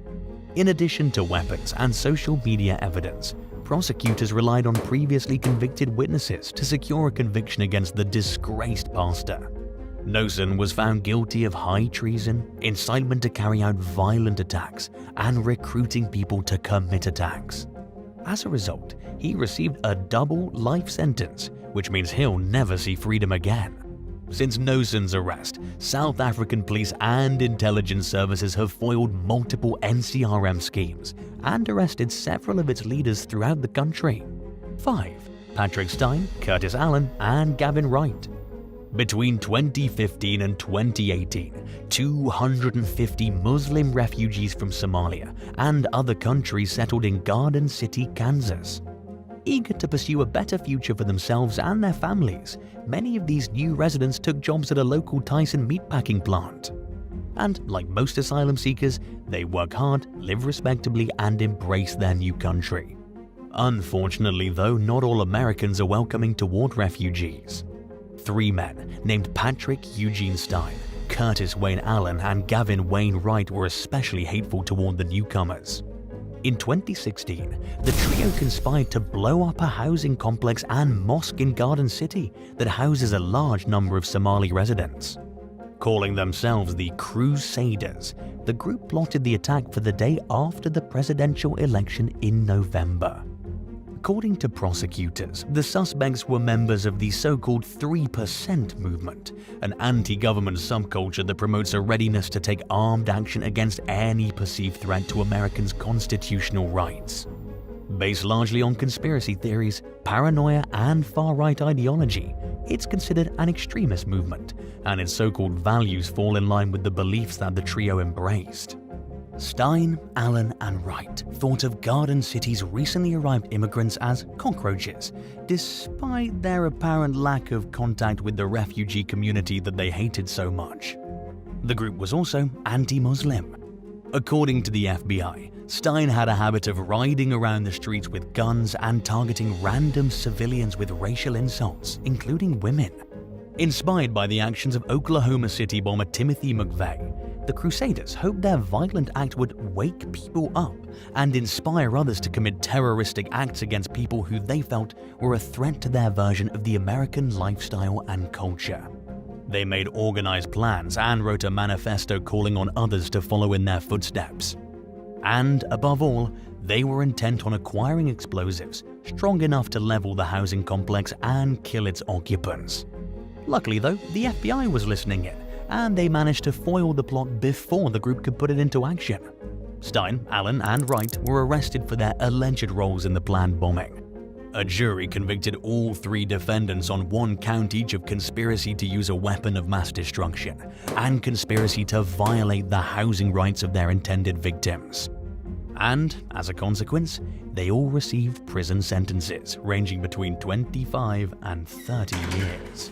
In addition to weapons and social media evidence, prosecutors relied on previously convicted witnesses to secure a conviction against the disgraced pastor. Nosen was found guilty of high treason, incitement to carry out violent attacks, and recruiting people to commit attacks. As a result, he received a double life sentence, which means he'll never see freedom again. Since Nosen's arrest, South African police and intelligence services have foiled multiple NCRM schemes and arrested several of its leaders throughout the country. 5. Patrick Stein, Curtis Allen, and Gavin Wright. Between 2015 and 2018, 250 Muslim refugees from Somalia and other countries settled in Garden City, Kansas. Eager to pursue a better future for themselves and their families, many of these new residents took jobs at a local Tyson meatpacking plant. And like most asylum seekers, they work hard, live respectably, and embrace their new country. Unfortunately though, not all Americans are welcoming toward refugees. 3 men named Patrick Eugene Stein, Curtis Wayne Allen, and Gavin Wayne Wright were especially hateful toward the newcomers. In 2016, the trio conspired to blow up a housing complex and mosque in Garden City that houses a large number of Somali residents. Calling themselves the Crusaders, the group plotted the attack for the day after the presidential election in November. According to prosecutors, the suspects were members of the so-called 3% movement, an anti-government subculture that promotes a readiness to take armed action against any perceived threat to Americans' constitutional rights. Based largely on conspiracy theories, paranoia, and far-right ideology, it's considered an extremist movement, and its so-called values fall in line with the beliefs that the trio embraced. Stein, Allen, and Wright thought of Garden City's recently arrived immigrants as cockroaches, despite their apparent lack of contact with the refugee community that they hated so much. The group was also anti-Muslim. According to the FBI, Stein had a habit of riding around the streets with guns and targeting random civilians with racial insults, including women. Inspired by the actions of Oklahoma City bomber Timothy McVeigh, the Crusaders hoped their violent act would wake people up and inspire others to commit terroristic acts against people who they felt were a threat to their version of the American lifestyle and culture. They made organized plans and wrote a manifesto calling on others to follow in their footsteps. And above all, they were intent on acquiring explosives strong enough to level the housing complex and kill its occupants. Luckily though, the FBI was listening in, and they managed to foil the plot before the group could put it into action. Stein, Allen, and Wright were arrested for their alleged roles in the planned bombing. A jury convicted all 3 defendants on 1 count each of conspiracy to use a weapon of mass destruction and conspiracy to violate the housing rights of their intended victims. And, as a consequence, they all received prison sentences ranging between 25 and 30 years.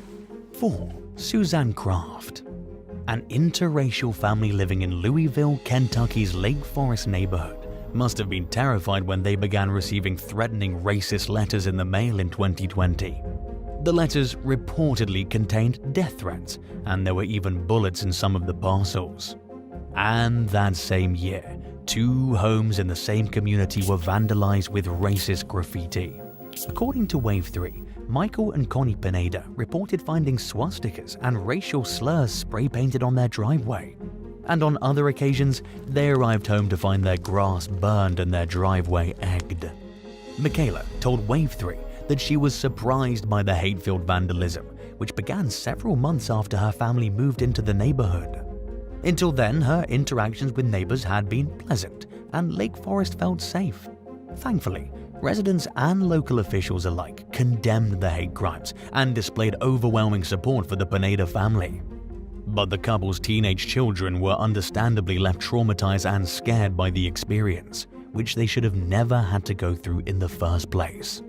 4. Suzanne Craft. An interracial family living in Louisville, Kentucky's Lake Forest neighborhood must have been terrified when they began receiving threatening racist letters in the mail in 2020. The letters reportedly contained death threats, and there were even bullets in some of the parcels. And that same year, 2 homes in the same community were vandalized with racist graffiti. According to Wave 3, Michael and Connie Pineda reported finding swastikas and racial slurs spray painted on their driveway. And on other occasions, they arrived home to find their grass burned and their driveway egged. Michaela told Wave 3 that she was surprised by the hate-filled vandalism, which began several months after her family moved into the neighborhood. Until then, her interactions with neighbors had been pleasant, and Lake Forest felt safe. Thankfully, residents and local officials alike condemned the hate crimes and displayed overwhelming support for the Pineda family. But the couple's teenage children were understandably left traumatized and scared by the experience, which they should have never had to go through in the first place.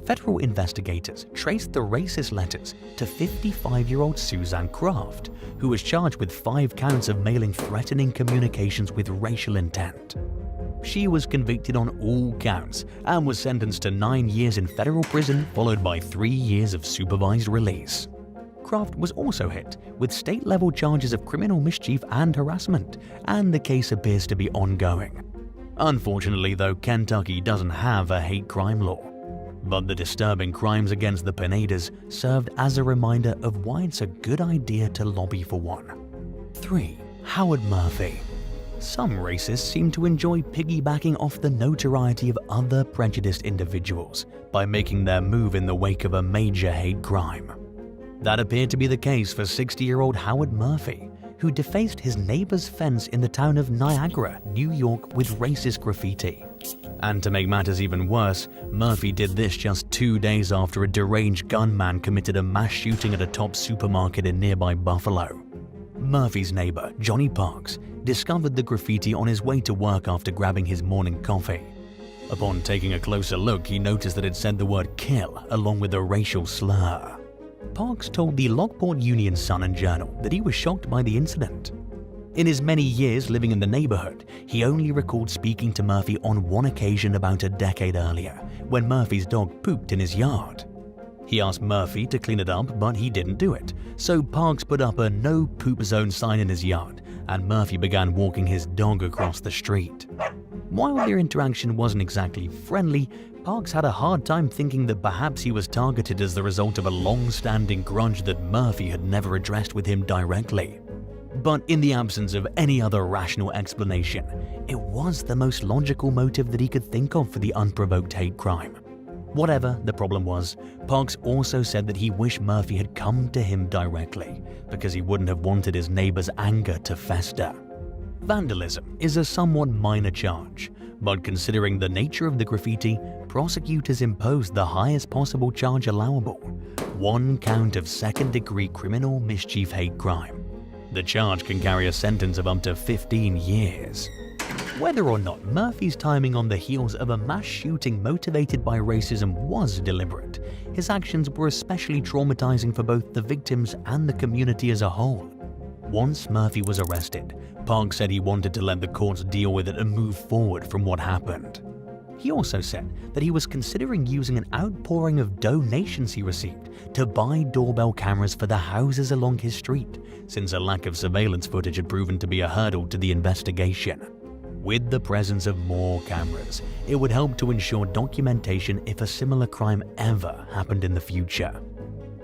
Federal investigators traced the racist letters to 55-year-old Suzanne Craft, who was charged with 5 counts of mailing threatening communications with racial intent. She was convicted on all counts and was sentenced to 9 years in federal prison, followed by 3 years of supervised release. Craft was also hit with state-level charges of criminal mischief and harassment, and the case appears to be ongoing. Unfortunately, though, Kentucky doesn't have a hate crime law. But the disturbing crimes against the Pinedas served as a reminder of why it's a good idea to lobby for one. 3. Howard Murphy. Some racists seem to enjoy piggybacking off the notoriety of other prejudiced individuals by making their move in the wake of a major hate crime. That appeared to be the case for 60-year-old Howard Murphy, who defaced his neighbor's fence in the town of Niagara, New York with racist graffiti. And to make matters even worse, Murphy did this just 2 days after a deranged gunman committed a mass shooting at a top supermarket in nearby Buffalo. Murphy's neighbor, Johnny Parks, discovered the graffiti on his way to work after grabbing his morning coffee. Upon taking a closer look, he noticed that it said the word kill along with a racial slur. Parks told the Lockport Union Sun and Journal that he was shocked by the incident. In his many years living in the neighborhood, he only recalled speaking to Murphy on one occasion about a decade earlier, when Murphy's dog pooped in his yard. He asked Murphy to clean it up, but he didn't do it, so Parks put up a no poop zone sign in his yard, and Murphy began walking his dog across the street. While their interaction wasn't exactly friendly, Parks had a hard time thinking that perhaps he was targeted as the result of a long-standing grudge that Murphy had never addressed with him directly. But in the absence of any other rational explanation, it was the most logical motive that he could think of for the unprovoked hate crime. Whatever the problem was, Parks also said that he wished Murphy had come to him directly, because he wouldn't have wanted his neighbor's anger to fester. Vandalism is a somewhat minor charge, but considering the nature of the graffiti, prosecutors imposed the highest possible charge allowable: 1 count of second-degree criminal mischief hate crime. The charge can carry a sentence of up to 15 years. Whether or not Murphy's timing on the heels of a mass shooting motivated by racism was deliberate, his actions were especially traumatizing for both the victims and the community as a whole. Once Murphy was arrested, Parks said he wanted to let the courts deal with it and move forward from what happened. He also said that he was considering using an outpouring of donations he received to buy doorbell cameras for the houses along his street, since a lack of surveillance footage had proven to be a hurdle to the investigation. With the presence of more cameras, it would help to ensure documentation if a similar crime ever happened in the future.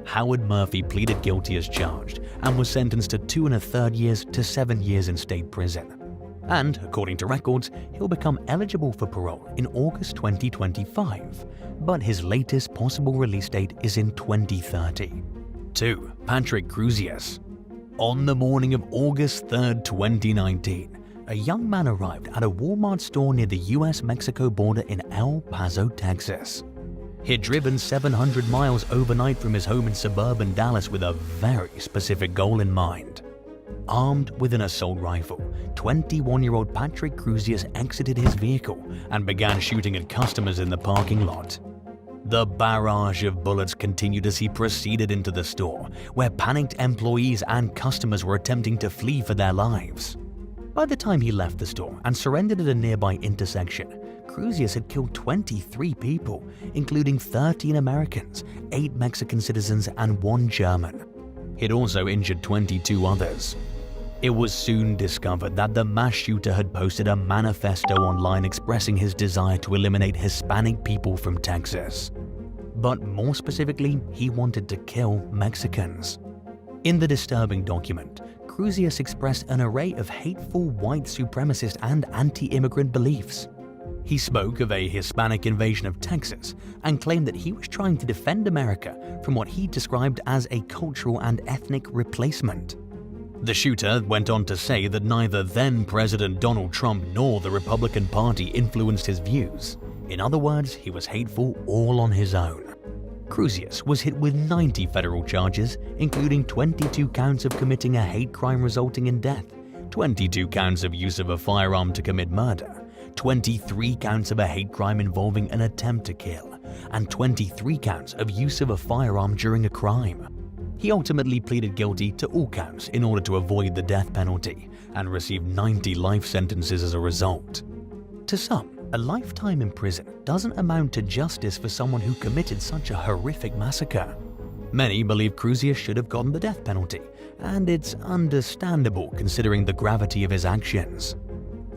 Howard Murphy pleaded guilty as charged and was sentenced to 2 1/3 years to 7 years in state prison. And, according to records, he'll become eligible for parole in August 2025, but his latest possible release date is in 2030. 2. Patrick Crusius. On the morning of August 3, 2019, a young man arrived at a Walmart store near the US-Mexico border in El Paso, Texas. He'd driven 700 miles overnight from his home in suburban Dallas with a very specific goal in mind. Armed with an assault rifle, 21-year-old Patrick Crusius exited his vehicle and began shooting at customers in the parking lot. The barrage of bullets continued as he proceeded into the store, where panicked employees and customers were attempting to flee for their lives. By the time he left the store and surrendered at a nearby intersection, Crusius had killed 23 people, including 13 Americans, 8 Mexican citizens, and 1 German. He'd also injured 22 others. It was soon discovered that the mass shooter had posted a manifesto online expressing his desire to eliminate Hispanic people from Texas. But more specifically, he wanted to kill Mexicans. In the disturbing document, Crusius expressed an array of hateful white supremacist and anti-immigrant beliefs. He spoke of a Hispanic invasion of Texas and claimed that he was trying to defend America from what he described as a cultural and ethnic replacement. The shooter went on to say that neither then-President Donald Trump nor the Republican Party influenced his views. In other words, he was hateful all on his own. Crusius was hit with 90 federal charges, including 22 counts of committing a hate crime resulting in death, 22 counts of use of a firearm to commit murder, 23 counts of a hate crime involving an attempt to kill, and 23 counts of use of a firearm during a crime. He ultimately pleaded guilty to all counts in order to avoid the death penalty and received 90 life sentences as a result. To some, a lifetime in prison doesn't amount to justice for someone who committed such a horrific massacre. Many believe Crusius should have gotten the death penalty, and it's understandable considering the gravity of his actions.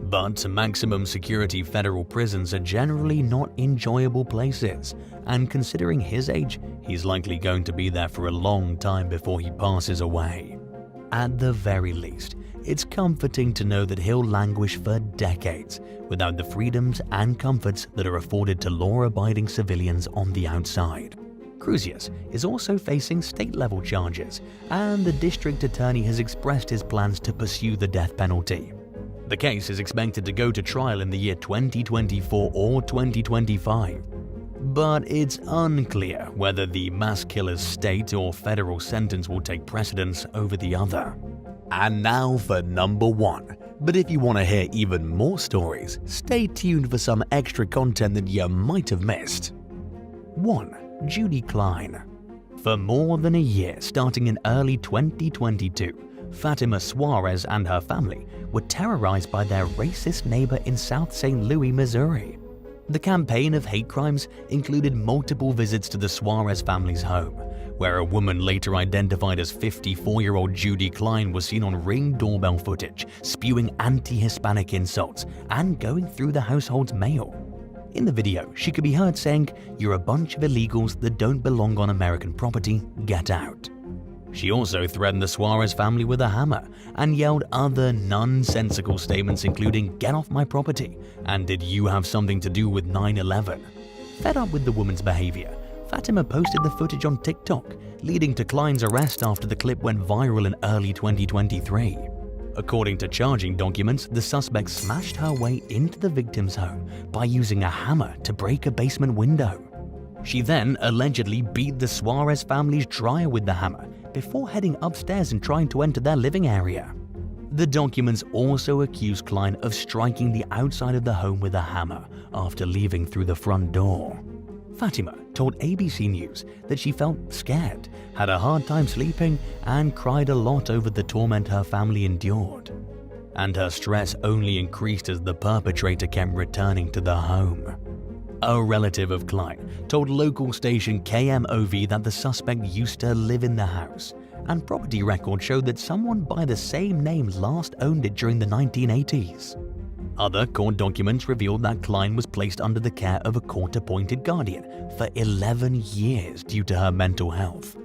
But maximum security federal prisons are generally not enjoyable places, and considering his age, he's likely going to be there for a long time before he passes away. At the very least, it's comforting to know that he'll languish for decades without the freedoms and comforts that are afforded to law-abiding civilians on the outside. Crusius is also facing state-level charges, and the district attorney has expressed his plans to pursue the death penalty. The case is expected to go to trial in the year 2024 or 2025, but it's unclear whether the mass killer's state or federal sentence will take precedence over the other. And now for number 1. But if you want to hear even more stories, stay tuned for some extra content that you might have missed. 1. Judy Kline. For more than a year, starting in early 2022, Fatima Suarez and her family were terrorized by their racist neighbor in South St. Louis, Missouri. The campaign of hate crimes included multiple visits to the Suarez family's home, where a woman later identified as 54-year-old Judy Kline was seen on Ring doorbell footage, spewing anti-Hispanic insults and going through the household's mail. In the video, she could be heard saying, "You're a bunch of illegals that don't belong on American property, get out." She also threatened the Suarez family with a hammer and yelled other nonsensical statements including "Get off my property" and "Did you have something to do with 9/11?" Fed up with the woman's behavior, Fatima posted the footage on TikTok, leading to Kline's arrest after the clip went viral in early 2023. According to charging documents, the suspect smashed her way into the victim's home by using a hammer to break a basement window. She then allegedly beat the Suarez family's dryer with the hammer before heading upstairs and trying to enter their living area. The documents also accuse Kline of striking the outside of the home with a hammer after leaving through the front door. Fatima told ABC News that she felt scared, had a hard time sleeping, and cried a lot over the torment her family endured. And her stress only increased as the perpetrator kept returning to the home. A relative of Kline told local station KMOV that the suspect used to live in the house, and property records showed that someone by the same name last owned it during the 1980s. Other court documents revealed that Kline was placed under the care of a court-appointed guardian for 11 years due to her mental health.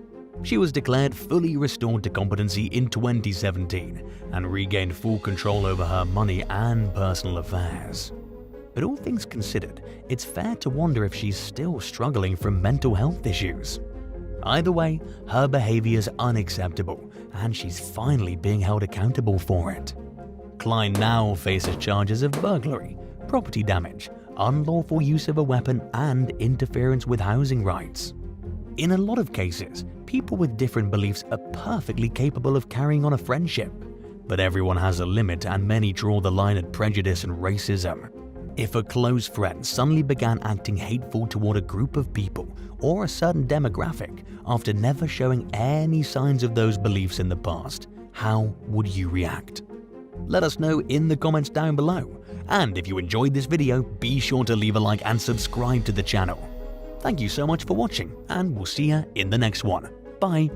She was declared fully restored to competency in 2017 and regained full control over her money and personal affairs. But all things considered, it's fair to wonder if she's still struggling from mental health issues. Either way, her behavior is unacceptable, and she's finally being held accountable for it. Kline now faces charges of burglary, property damage, unlawful use of a weapon, and interference with housing rights. In a lot of cases, people with different beliefs are perfectly capable of carrying on a friendship, but everyone has a limit and many draw the line at prejudice and racism. If a close friend suddenly began acting hateful toward a group of people or a certain demographic after never showing any signs of those beliefs in the past, how would you react? Let us know in the comments down below. And if you enjoyed this video, be sure to leave a like and subscribe to the channel. Thank you so much for watching, and we'll see you in the next one. Bye!